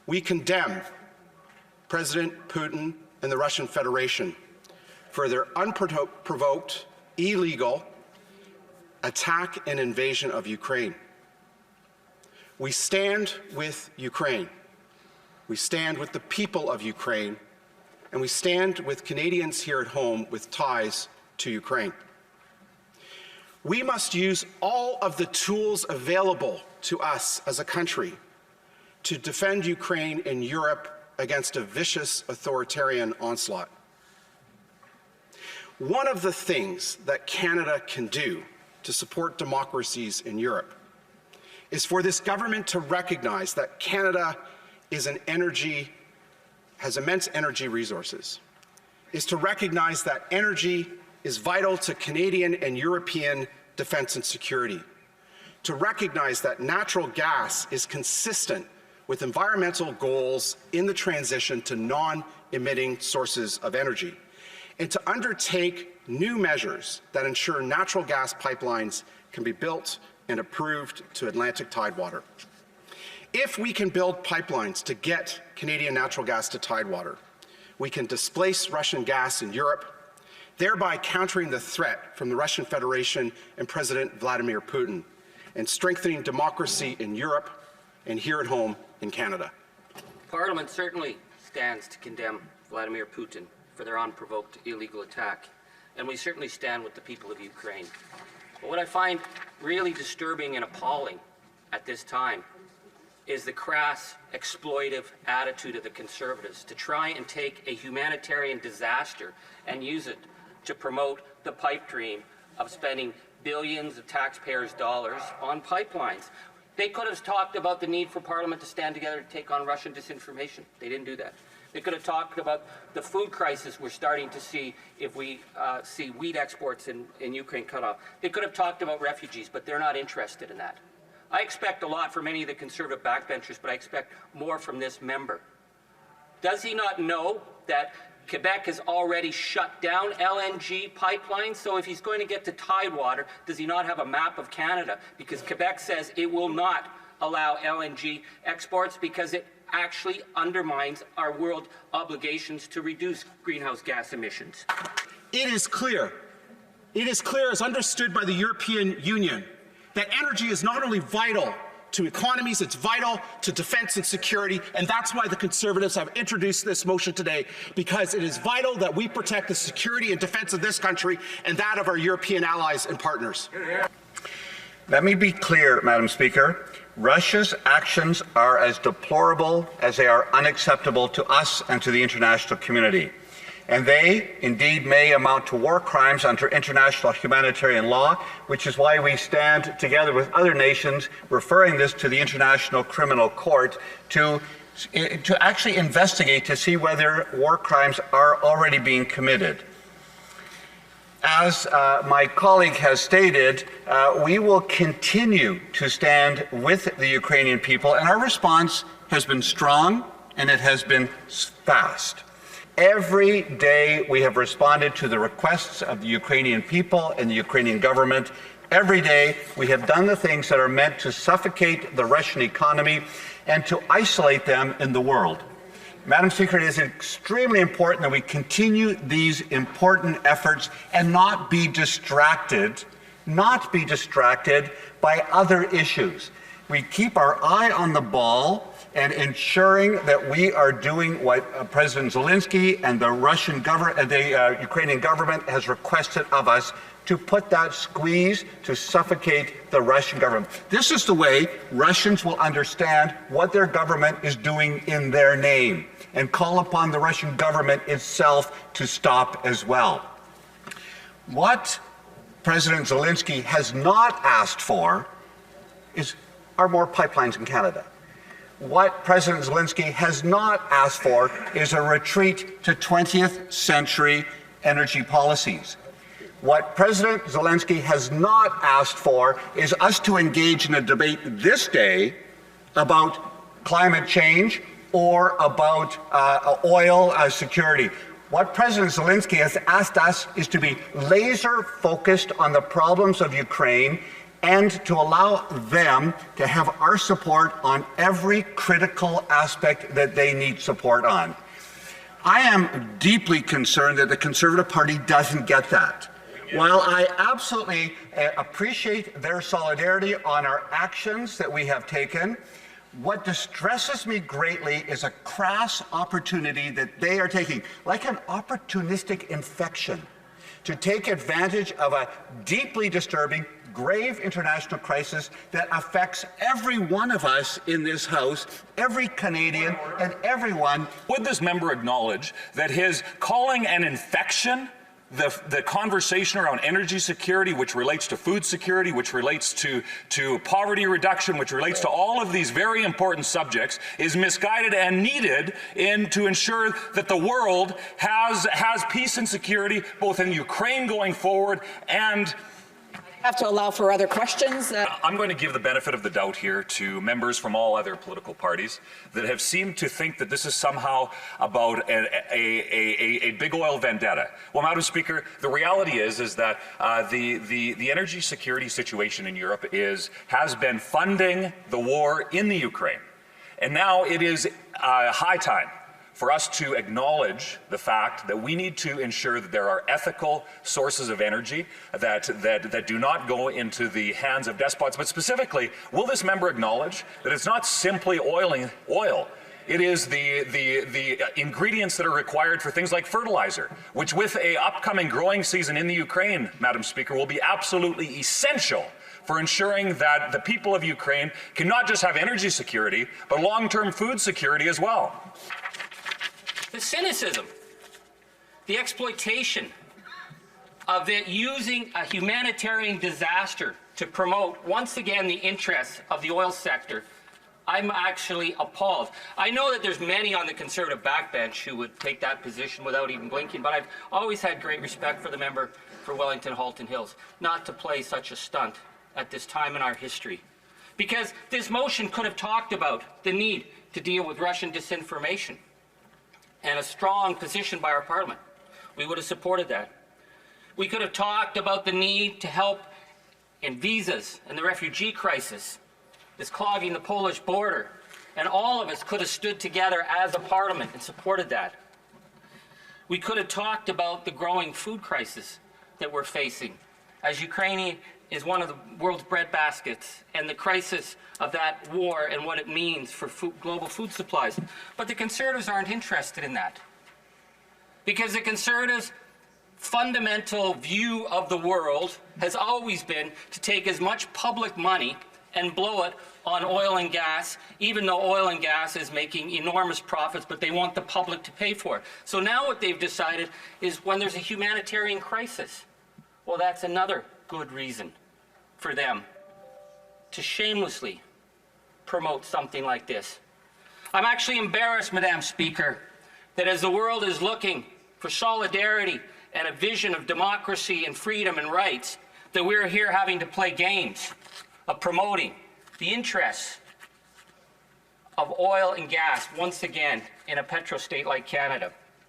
We condemn President Putin and the Russian Federation for their unprovoked, illegal attack and invasion of Ukraine. We stand with Ukraine. We stand with the people of Ukraine, and we stand with Canadians here at home with ties to Ukraine. We must use all of the tools available to us as a country to defend Ukraine and Europe against a vicious authoritarian onslaught. One of the things that Canada can do to support democracies in Europe is for this government to recognize that Canada has immense energy resources, is to recognize that energy is vital to Canadian and European defense and security, to recognize that natural gas is consistent with environmental goals in the transition to non-emitting sources of energy, and to undertake new measures that ensure natural gas pipelines can be built and approved to Atlantic Tidewater. If we can build pipelines to get Canadian natural gas to Tidewater, we can displace Russian gas in Europe, thereby countering the threat from the Russian Federation and President Vladimir Putin, and strengthening democracy in Europe and here at home in Canada. Parliament certainly stands to condemn Vladimir Putin for their unprovoked illegal attack, and we certainly stand with the people of Ukraine. But what I find really disturbing and appalling at this time is the crass, exploitive attitude of the Conservatives to try and take a humanitarian disaster and use it to promote the pipe dream of spending billions of taxpayers' dollars on pipelines. They could have talked about the need for Parliament to stand together to take on Russian disinformation. They didn't do that. They could have talked about the food crisis we're starting to see if we see wheat exports in Ukraine cut off. They could have talked about refugees, but they're not interested in that. I expect a lot from many of the Conservative backbenchers, but I expect more from this member. Does he not know that Quebec has already shut down LNG pipelines? So if he's going to get to Tidewater, does he not have a map of Canada? Because Quebec says it will not allow LNG exports because it actually undermines our world obligations to reduce greenhouse gas emissions. It is clear as understood by the European Union that energy is not only vital to economies, it's vital to defense and security, and that's why the Conservatives have introduced this motion today, because it is vital that we protect the security and defense of this country and that of our European allies and partners. Let me be clear, Madam Speaker. Russia's actions are as deplorable as they are unacceptable to us and to the international community. And they, indeed, may amount to war crimes under international humanitarian law, which is why we stand together with other nations referring this to the International Criminal Court to actually investigate to see whether war crimes are already being committed. As my colleague has stated, we will continue to stand with the Ukrainian people, and our response has been strong and it has been fast. Every day we have responded to the requests of the Ukrainian people and the Ukrainian government. Every day we have done the things that are meant to suffocate the Russian economy and to isolate them in the world. Madam Speaker, it is extremely important that we continue these important efforts and not be distracted by other issues. We keep our eye on the ball and ensuring that we are doing what President Zelensky and the Ukrainian government has requested of us, to put that squeeze to suffocate the Russian government. This is the way Russians will understand what their government is doing in their name and call upon the Russian government itself to stop as well. What President Zelensky has not asked for are more pipelines in Canada. What President Zelensky has not asked for is a retreat to 20th century energy policies. What President Zelensky has not asked for is us to engage in a debate this day about climate change or about oil security. What President Zelensky has asked us is to be laser focused on the problems of Ukraine and to allow them to have our support on every critical aspect that they need support on. I am deeply concerned that the Conservative Party doesn't get that. While I absolutely appreciate their solidarity on our actions that we have taken, what distresses me greatly is a crass opportunity that they are taking, like an opportunistic infection, to take advantage of a deeply disturbing, grave international crisis that affects every one of us in this House, every Canadian, and everyone. Would this member acknowledge that his calling an infection the conversation around energy security, which relates to food security, which relates to poverty reduction, which relates to all of these very important subjects, is misguided and needed to ensure that the world has peace and security, both in Ukraine going forward and have to allow for other questions. I'm going to give the benefit of the doubt here to members from all other political parties that have seemed to think that this is somehow about a big oil vendetta. Well, Madam Speaker, the reality is that the energy security situation in Europe has been funding the war in the Ukraine. And now it is high time for us to acknowledge the fact that we need to ensure that there are ethical sources of energy that do not go into the hands of despots. But specifically, will this member acknowledge that it's not simply oil? It is the ingredients that are required for things like fertilizer, which with an upcoming growing season in the Ukraine, Madam Speaker, will be absolutely essential for ensuring that the people of Ukraine can not just have energy security, but long-term food security as well. The cynicism, the exploitation of using a humanitarian disaster to promote, once again, the interests of the oil sector, I'm actually appalled. I know that there's many on the Conservative backbench who would take that position without even blinking, but I've always had great respect for the member for Wellington Halton Hills, not to play such a stunt at this time in our history. Because this motion could have talked about the need to deal with Russian disinformation and a strong position by our Parliament. We would have supported that. We could have talked about the need to help in visas and the refugee crisis that's clogging the Polish border, and all of us could have stood together as a Parliament and supported that. We could have talked about the growing food crisis that we're facing, as Ukraine is one of the world's breadbaskets, and the crisis of that war and what it means for global food supplies. But the Conservatives aren't interested in that. Because the Conservatives' fundamental view of the world has always been to take as much public money and blow it on oil and gas, even though oil and gas is making enormous profits, but they want the public to pay for it. So now what they've decided is when there's a humanitarian crisis, well, that's another good reason for them to shamelessly promote something like this. I'm actually embarrassed, Madam Speaker, that as the world is looking for solidarity and a vision of democracy and freedom and rights, that we're here having to play games of promoting the interests of oil and gas once again in a petrostate like Canada.